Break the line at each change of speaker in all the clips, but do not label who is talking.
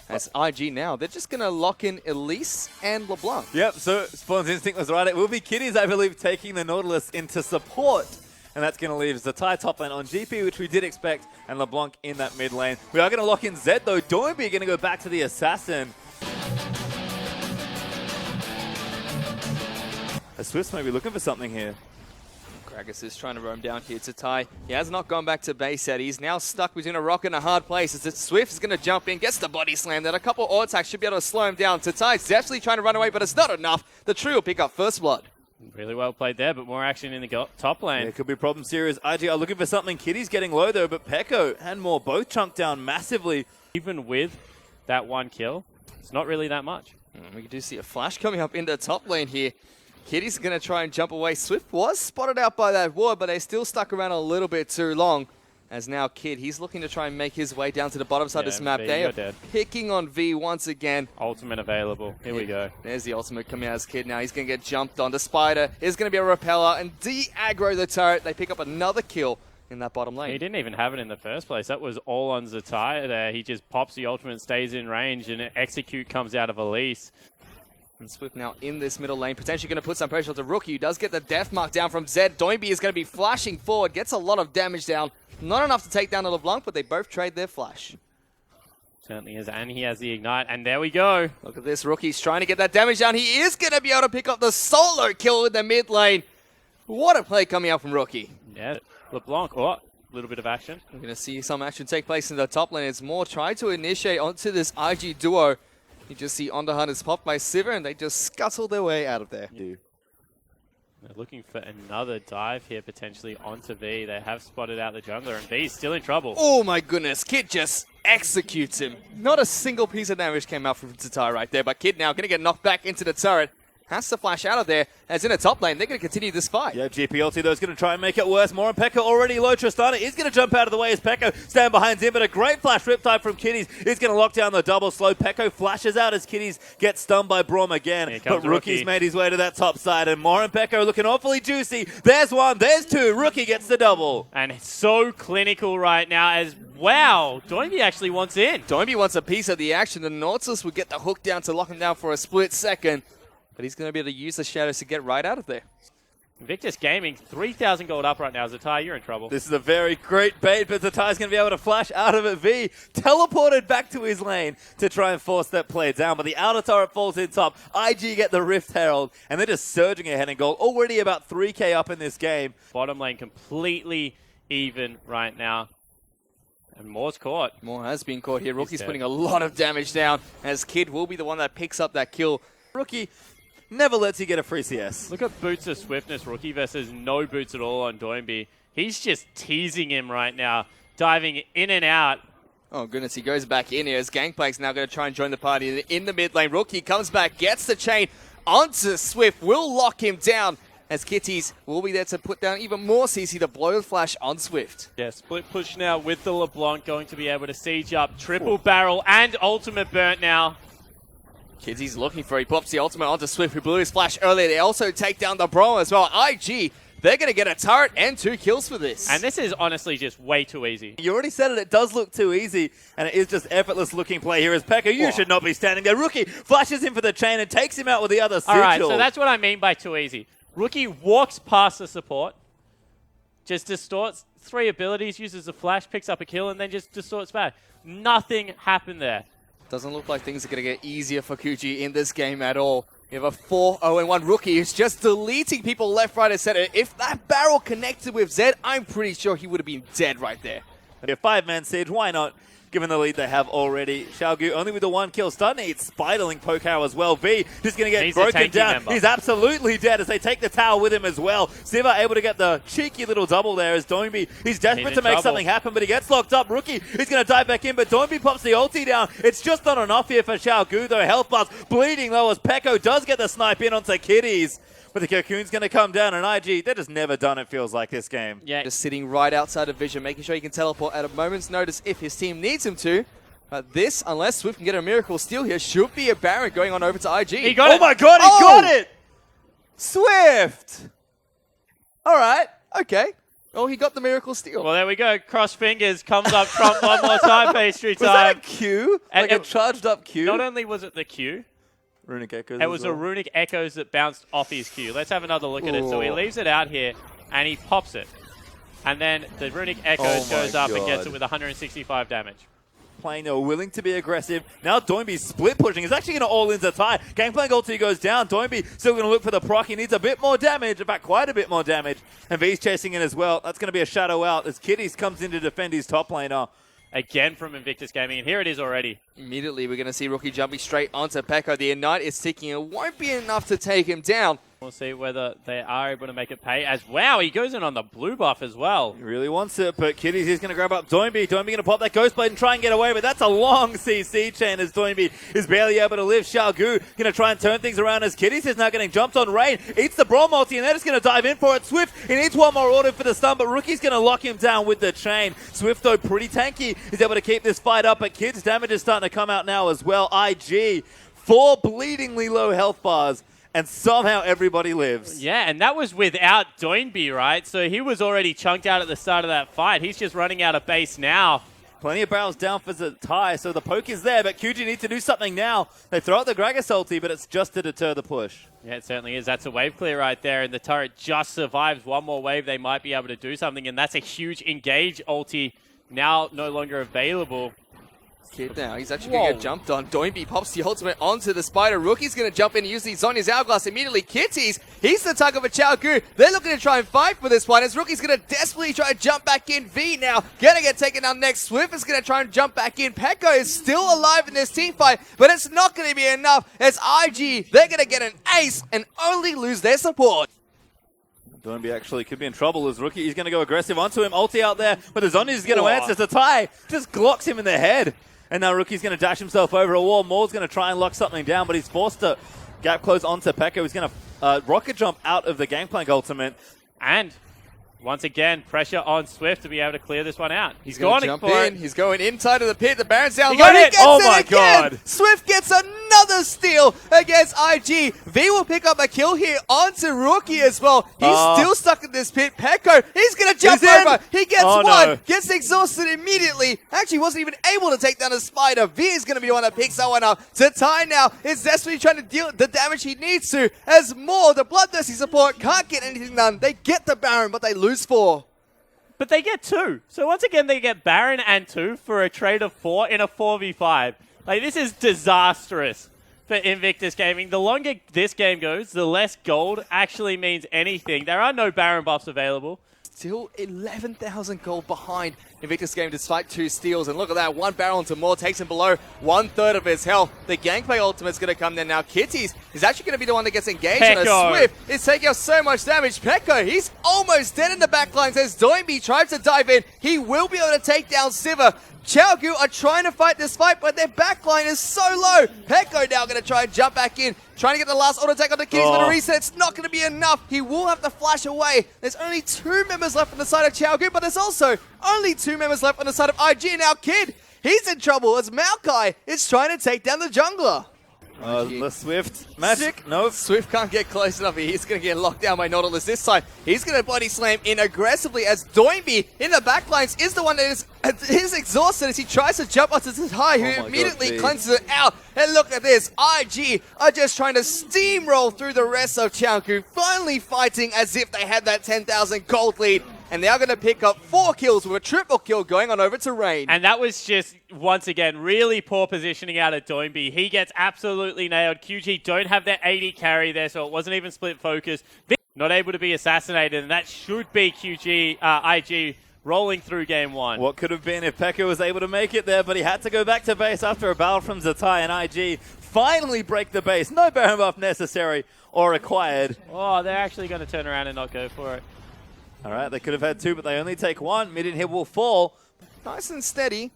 As IG now, they're just going to lock in Elise and LeBlanc.
Yep, so Spawn's instinct was right. It will be Kitties, I believe, taking the Nautilus into support. And that's going to leave Zatai top lane on GP, which we did expect, and LeBlanc in that mid lane. We are going to lock in Zed, though. DoinB going to go back to the Assassin. The Swifts may be looking for something here.
Gragas is trying to roam down here to Ty. He has not gone back to base yet. He's now stuck between a rock and a hard place. As the Swift is going to jump in, gets the body slam. Then a couple auto attacks should be able to slow him down. Tatai's definitely trying to run away, but it's not enough. The Tree will pick up first blood.
Really well played there, but more action in the top lane.
Yeah, it could be a problem serious. IG are looking for something. Kitty's getting low, though, but Peco and Mor both chunked down massively.
Even with that one kill, it's not really that much.
We do see a flash coming up in the top lane here. Kitty's going to try and jump away. Swift was spotted out by that ward, but they still stuck around a little bit too long. As now Kid, he's looking to try and make his way down to the bottom side of this map. They are picking on V once again.
Ultimate available. Here we go.
There's the ultimate coming out as Kid now. He's going to get jumped on. The Spider is going to be a repeller and de-aggro the turret. They pick up another kill in that bottom lane.
He didn't even have it in the first place. That was all on Zatai there. He just pops the ultimate, stays in range, and execute comes out of Elise.
And Swift now in this middle lane, potentially going to put some pressure on the Rookie, who does get the death mark down from Zed. DoinB is going to be flashing forward, gets a lot of damage down. Not enough to take down the LeBlanc, but they both trade their flash.
Certainly is, and he has the ignite, and there we go.
Look at this, Rookie's trying to get that damage down. He is going to be able to pick up the solo kill in the mid lane. What a play coming out from Rookie.
Yeah, LeBlanc, a little bit of action.
We're going to see some action take place in the top lane as Mor tried to initiate onto this IG duo. You just see Underhunt is popped by Sivir, and they just scuttle their way out of there.
They're looking for another dive here, potentially onto V. They have spotted out the jungler, and V's still in trouble.
Oh my goodness, Kid just executes him. Not a single piece of damage came out from Tatai right there, but Kid now going to get knocked back into the turret. Has to flash out of there. As in a top lane, they're going to continue this fight.
Yeah, GP ulti though is going to try and make it worse. Mor and Peco already low. Tristana is going to jump out of the way as Peco stand behind him, but a great flash riptide from Kitties is going to lock down the double slow. Peco flashes out as Kitties gets stunned by Braum again, but Rookie's made his way to that top side, and Mor and Peco looking awfully juicy. There's one, there's two. Rookie gets the double.
And it's so clinical right now as, wow, DoinB actually wants in.
DoinB wants a piece of the action. The Nautilus would get the hook down to lock him down for a split second. But he's going to be able to use the shadows to get right out of there.
Invictus Gaming, 3,000 gold up right now. Zatai, you're in trouble.
This is a very great bait, but Zatai's going to be able to flash out of it. V teleported back to his lane to try and force that play down, but the outer turret falls in top. IG get the Rift Herald, and they're just surging ahead in gold. Already about 3k up in this game.
Bottom lane completely even right now. And Mor's caught.
Mor has been caught here. Rookie's putting a lot of damage down, as Kid will be the one that picks up that kill.
Rookie never lets you get a free CS.
Look at Boots of Swiftness, Rookie versus no boots at all on DoinB. He's just teasing him right now, diving in and out.
Oh goodness, he goes back in here as Gangplank's now going to try and join the party in the mid lane. Rookie comes back, gets the chain onto Swift, will lock him down as Kitties will be there to put down even more CC to blow the flash on Swift.
Yeah, split push now with the LeBlanc going to be able to siege up. Triple barrel and ultimate burnt now.
Kids he's looking for. He pops the ultimate onto Swift, who blew his flash earlier. They also take down the Braum as well. IG, they're going to get a turret and 2 kills for this.
And this is honestly just way too easy.
You already said it. It does look too easy, and it is just effortless looking play here as Peco. You should not be standing there. Rookie flashes him for the chain and takes him out with the other sigil.
All right, so that's what I mean by too easy. Rookie walks past the support, just distorts 3 abilities, uses a flash, picks up a kill, and then just distorts back. Nothing happened there.
Doesn't look like things are going to get easier for Kuji in this game at all. You have a 4-0-1 Rookie who's just deleting people left, right, and center. If that barrel connected with Zed, I'm pretty sure he would have been dead right there.
A 5-man siege, why not? Given the lead they have already. Xiao only with the 1 kill. Starting to eat Spiderling Poke as well. V just going to get broken down. He's absolutely dead as they take the tower with him as well. Sivir able to get the cheeky little double there as DoinB. He's desperate to make something happen, but he gets locked up. Rookie, he's going to dive back in, but DoinB pops the ulti down. It's just not enough here for Xiao though. Health bars bleeding though as Peco does get the snipe in onto Kitties. But the Cocoon's going to come down, and IG, they're just never done, it feels like, this game.
Yeah, just sitting right outside of vision, making sure he can teleport at a moment's notice if his team needs him to. But this, unless Swift can get a miracle steal here, should be a Baron going on over to IG.
He got it.
Oh my god, he got it! Swift! All right, okay.
Oh, he got the miracle steal.
Well, there we go. Cross fingers, comes up Trump one more time, pastry time.
Was that a Q? Like a charged up Q?
Not only was it the Q,
Runic Echoes.
it was a Runic Echoes that bounced off his Q. Let's have another look at it. So he leaves it out here, and he pops it. And then the Runic Echoes goes up and gets it with 165 damage.
Playing, they were willing to be aggressive. Now DoinB split pushing. He's actually going to all in the tie. Gangplank ulti goes down. DoinB still going to look for the proc. He needs a bit more damage. In fact, quite a bit more damage. And V's chasing in as well. That's going to be a shadow out as Kitties comes in to defend his top laner.
Again from Invictus Gaming, and here it is already.
Immediately, we're going to see Rookie jumping straight onto Peco. The Ignite is ticking. It won't be enough to take him down.
We'll see whether they are able to make it pay as wow, he goes in on the blue buff as well.
He really wants it, but Kitties is going to grab up DoinB. DoinB going to pop that Ghost Blade and try and get away, but that's a long CC chain as DoinB is barely able to live. Xiao Gu going to try and turn things around as Kitties is now getting jumped on Rain. Eats the Braum multi, and they're just going to dive in for it. Swift, he needs one more order for the stun, but Rookie's going to lock him down with the chain. Swift, though, pretty tanky. He's able to keep this fight up, but Kid's damage is starting to come out now as well. IG, 4 bleedingly low health bars. And somehow everybody lives.
Yeah, and that was without DoinB, right? So he was already chunked out at the start of that fight. He's just running out of base now.
Plenty of barrels down for the tie, so the poke is there, but QG needs to do something now. They throw out the Gragas ulti, but it's just to deter the push.
Yeah, it certainly is. That's a wave clear right there, and the turret just survives one more wave. They might be able to do something, and that's a huge engage ulti now no longer available.
Kid now, he's actually going to get jumped on. DoinB pops the ultimate onto the Spider. Rookie's going to jump in and use the Zhonya's Hourglass immediately. Kitties, he's the tug of a Qiao Gu. They're looking to try and fight for this one as Rookie's going to desperately try and jump back in. V now going to get taken down next. Swift is going to try and jump back in. Peco is still alive in this team fight, but it's not going to be enough as IG, they're going to get an ace and only lose their support.
DoinB actually could be in trouble as Rookie. He's going to go aggressive onto him. Ulti out there, but the Zhonya's is going to answer. The tie just glocks him in the head. And now Rookie's going to dash himself over a wall. Mor's going to try and lock something down, but he's forced to gap close onto Peco. He's going to rocket jump out of the Gangplank ultimate.
And once again, pressure on Swift to be able to clear this one out.
He's going to jump in. He's going inside of the pit. The Baron's down
low.
He gets
oh
it
my
again.
God.
Swift gets another steal against IG. V will pick up a kill here onto Rookie as well. He's still stuck in this pit. Peco, he's going to jump over. He gets one.
No.
Gets exhausted immediately. Actually wasn't even able to take down a Spider. V is going to be the one that picks that one up. To tie now is desperately trying to deal the damage he needs to as Mor, the bloodthirsty support, can't get anything done. They get the Baron, but they lose 4.
But they get 2. So once again, they get Baron and 2 for a trade of 4 in a 4v5. Like, this is disastrous for Invictus Gaming. The longer this game goes, the less gold actually means anything. There are no Baron buffs available.
Still 11,000 gold behind Invictus Gaming despite 2 steals. And look at that, 1 barrel into Mor takes him below 1/3 of his health. The Gangplank ultimate's going to come there now. Kitties is actually going to be the one that gets engaged on a Swift. It's taking out so much damage. Peco, he's almost dead in the backlines as DoinB tries to dive in. He will be able to take down Sivir. Qiao Gu are trying to fight this fight, but their backline is so low. Peco now going to try and jump back in, trying to get the last auto attack on the Kitties, but a reset, it's not going to be enough. He will have to flash away. There's only 2 members left on the side of Qiao Gu, but there's also only 2 members left on the side of IG. Now Kid, he's in trouble as Maokai is trying to take down the jungler.
The Swift magic? No.
Swift can't get close enough. He's going to get locked down by Nautilus this time. He's going to body slam in aggressively as DoinB in the backlines is the one that is exhausted as he tries to jump onto the high, who immediately cleanses it out. And look at this. IG are just trying to steamroll through the rest of Qiao Gu, finally fighting as if they had that 10,000 gold lead. And they are going to pick up 4 kills with a triple kill going on over to Rain.
And that was just, once again, really poor positioning out of DoinB. He gets absolutely nailed. QG don't have their 80 carry there, so it wasn't even split focus. Not able to be assassinated, and that should be IG rolling through game 1.
What could have been if Peco was able to make it there, but he had to go back to base after a battle from Zatai, and IG finally break the base. No Baron buff necessary or required.
Oh, they're actually going to turn around and not go for it.
All right, they could have had 2, but they only take 1. Mid-in hit will fall.
Nice and steady.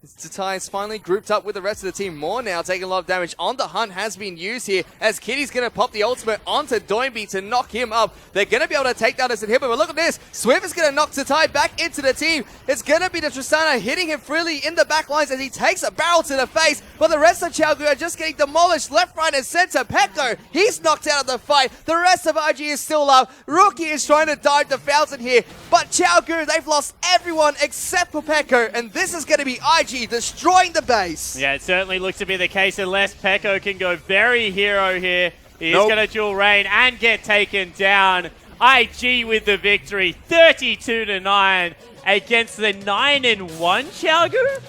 Tatai is finally grouped up with the rest of the team. More now taking a lot of damage. On the hunt has been used here as Kitty's going to pop the ultimate onto DoinB to knock him up. They're going to be able to take down this inhibitor, but look at this. Swift is going to knock Tatai back into the team. It's going to be the Tristana hitting him freely in the back lines as he takes a barrel to the face, but the rest of Qiao are just getting demolished left, right, and center. Peco, he's knocked out of the fight. The rest of IG is still up. Rookie is trying to dive the fountain here, but Qiao, they've lost everyone except for Peco, and this is going to be IG destroying the base.
Yeah, it certainly looks to be the case unless Peco can go very hero here. He's going to dual rain and get taken down. IG with the victory, 32-9 against the 9-1 Qiao.